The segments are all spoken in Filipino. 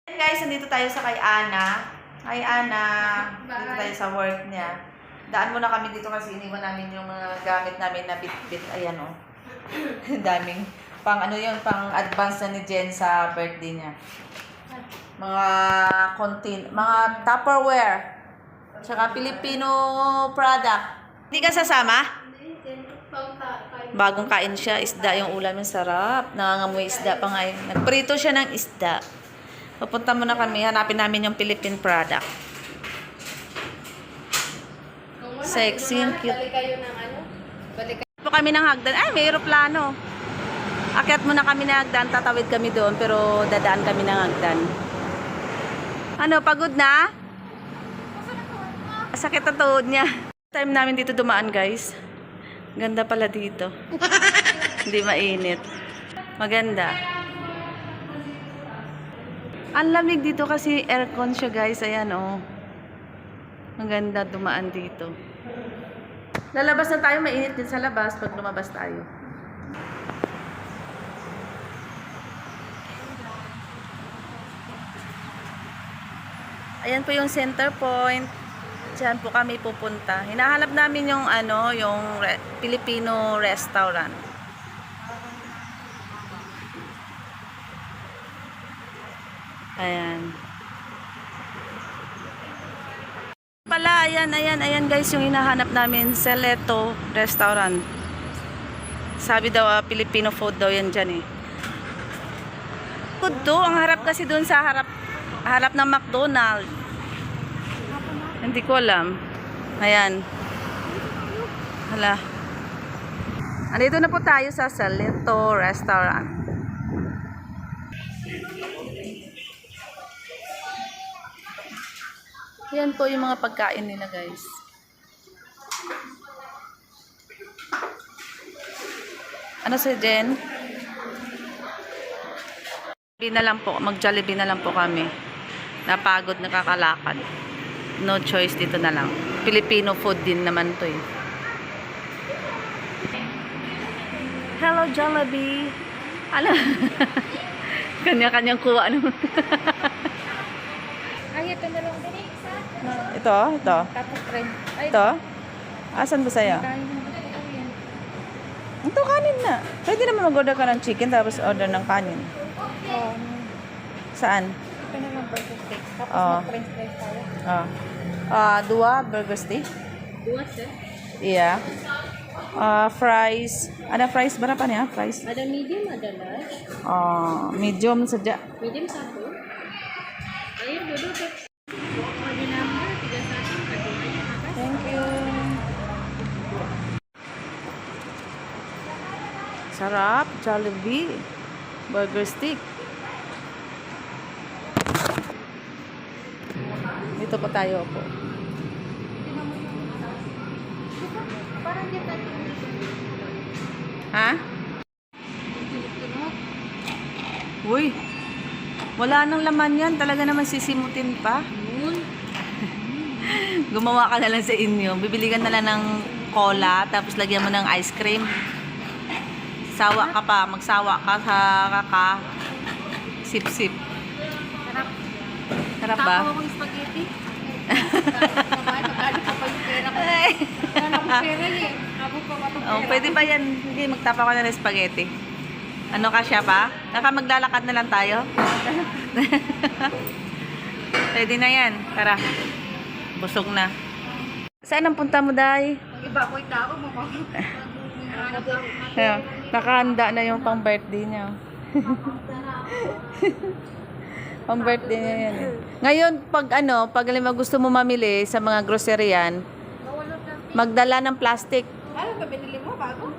Ayan guys, nandito tayo sa kay Ana. Hi Ana, dito tayo sa work niya. Daan muna kami dito kasi iniwan namin yung mga gamit namin na bit-bit. Ayan o. Daming. Pang ano yun, pang advance na ni Jen sa birthday niya. Mga mga Tupperware. Tsaka Filipino product. Hindi ka sasama? Bagong kain siya, isda yung ulam, yung sarap. Nangangamoy isda pa ngayon. Nagprito siya ng isda. Papunta muna kami, hanapin namin yung Philippine product. Sexy, yung cute. Balik kayo ng ano? Balik kayo. Po kami ng hagdan. Ay, may aeroplano. Akyat muna kami ng hagdan, tatawid kami doon, pero dadaan kami ng hagdan. Ano, pagod na? Sakit ang tuhod niya. Time namin dito dumaan, guys. Ganda pala dito. Hindi mainit. Maganda. Ang lamig dito kasi aircon siya, guys. Ayan, oh. Maganda dumaan dito. Lalabas na tayo. Mainit din sa labas pag lumabas tayo. Ayan po yung center point. Diyan po kami pupunta. Hinahanap namin yung ano, yung Filipino restaurant. Ayan. Pala, ayan guys, yung hinahanap namin, Seleto Restaurant. Sabi daw, Filipino food daw yan dyan eh. Food to, ang harap kasi dun sa harap ng McDonald's. Hindi ko alam. Ayan. Hala. Andito na po tayo sa Seleto Restaurant. Yan po yung mga pagkain nila, guys. Ano si Jen? Mag-Jollibee na lang po kami. Napagod, nakakalakad. No choice, dito na lang. Filipino food din naman to eh. Hello, Jollibee. Ano? Kanya-kanyang kuha naman. Ay, ito na lang din. Ito. Tapos friend. Ay, Ito? Asan ba sa'yo? kain mo na ito yan. Ito, kanin na. Pwede naman mag-order ka ng chicken tapos order ng kanin. Oo. Saan? Ito na lang burger steak. Tapos Oo. mag-french fries tayo. Dua burger steak? Dua, sir. Yeah. Fries. Ada fries berapa nih ya? Fries? Ada medium, ada large. Medium saja. Medium satu. Ayo, duduk. Order number 31. Kadulanya apa? Thank you. Sarap, Jollibee. Burger stick. Dito pa tayo po. Parang kita Ha? Uy. Wala nang laman yan. Talaga naman sisimutin pa. Gumawa ka na lang sa inyo. Bibili ka na lang ng cola, tapos lagyan mo ng ice cream. Sawa ka pa. Magsawa ka sa kaka. Sip-sip. Harap. Harap ba? Tapo akong spaghetti. Magkano pa pa yung pera ko. Magkano ko pera eh. Abo pa pa Oh, pwede pa yan. Hindi, magtapa ka na ng spaghetti. Ano ka siya pa? Naka maglalakad na lang tayo? Pwede na yan. Tara. Busog na. Saan ang punta mo, Day? Ang iba ko itaw mo pa. Ayan, nakahanda na yung pang birthday niya. Pang birthday niya yan eh. Ngayon, pag gusto mo mamili sa mga groceryan, magdala ng plastic. Ano ba binili mo bago?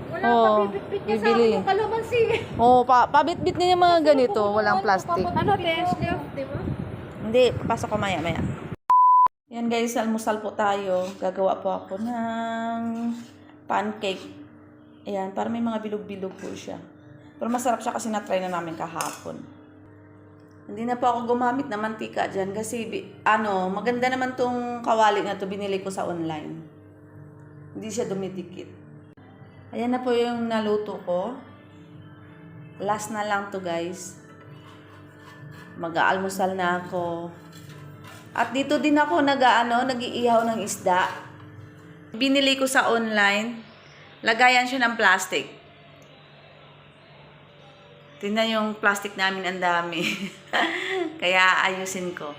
Wala Oo, pa bibit niya sa bibili. ako kalamansi. Oh, pabitbit niya yung mga ganito, walang plastic. Ano, test niyo, di ba? Hindi, papasok ko maya-maya. Yan guys, almusal po tayo. Gagawa po ako ng pancake. Ayan, para may mga bilog-bilog po siya. Pero masarap siya kasi na-try na namin kahapon. Hindi na po ako gumamit ng mantika dyan kasi maganda naman tong kawali na to, binili ko sa online. Hindi siya dumidikit. Ayan na po yung naluto ko. Last na lang to guys. Mag-aalmusal na ako. At dito din ako nag-iihaw ng isda. Binili ko sa online. Lagayan siya ng plastic. Tingnan yung plastic namin, ang dami. Kaya ayusin ko.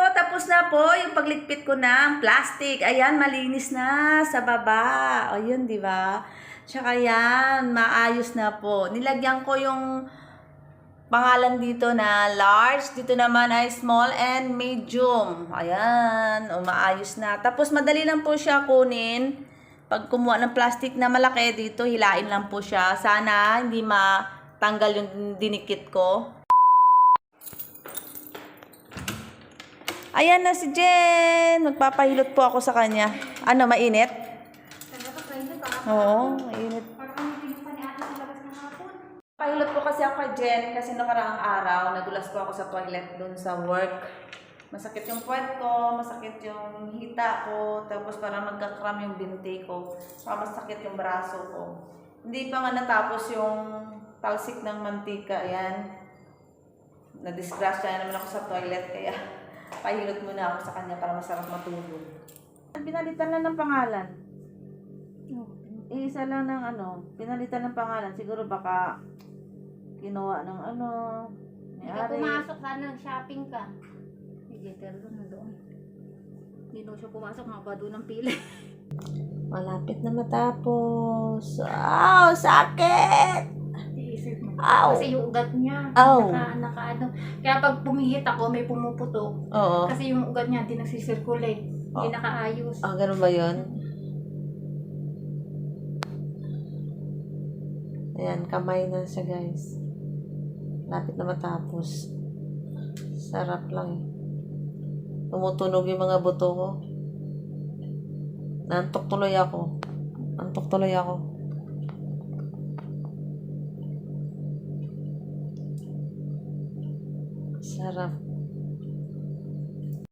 Tapos na po yung pagligpit ko ng plastic. Ayan, malinis na sa baba. Ayun, di ba? Tsaka yan, maayos na po. Nilagyan ko yung pangalan dito na large. Dito naman ay small and medium. Ayan, maayos na. Tapos madali lang po siya kunin. Pag kumuha ng plastic na malaki dito, hilain lang po siya. Sana hindi matanggal yung dinikit ko. Ayan na si Jen. Magpapahilot po ako sa kanya. Ano, mainit? Oo, mainit. Pahilot po kasi ako kay Jen kasi nakaraang araw, nadulas po ako sa toilet dun sa work. Masakit yung puwet ko, masakit yung hita ko, tapos parang magkakram yung binti ko. Saka masakit yung braso ko. Hindi pa nga natapos yung talsik ng mantika. Ayan. Nadisgrasya naman ako sa toilet kaya pahilot muna ako sa kanya para masarap matulog. Pinalitan lang ng pangalan. Isa lang ng pinalitan ng pangalan. Siguro baka kinuha ng Hindi ka pumasok, sana shopping ka. Sige, pero doon. Hindi na siya pumasok, mga doon ng pila. Malapit na matapos. Sakit! Ow! Kasi yung ugat niya, Ow! Kaya pag pumihit ako, may pumuputok. Oo. Kasi yung ugat niya, hindi nagsisirculate. Hindi nakaayos. Ganun ba yun? Ayan, kamay na siya, guys. Lapit na matapos. Sarap lang eh. Tumutunog yung mga buto ko. Nantok tuloy ako. Sarap.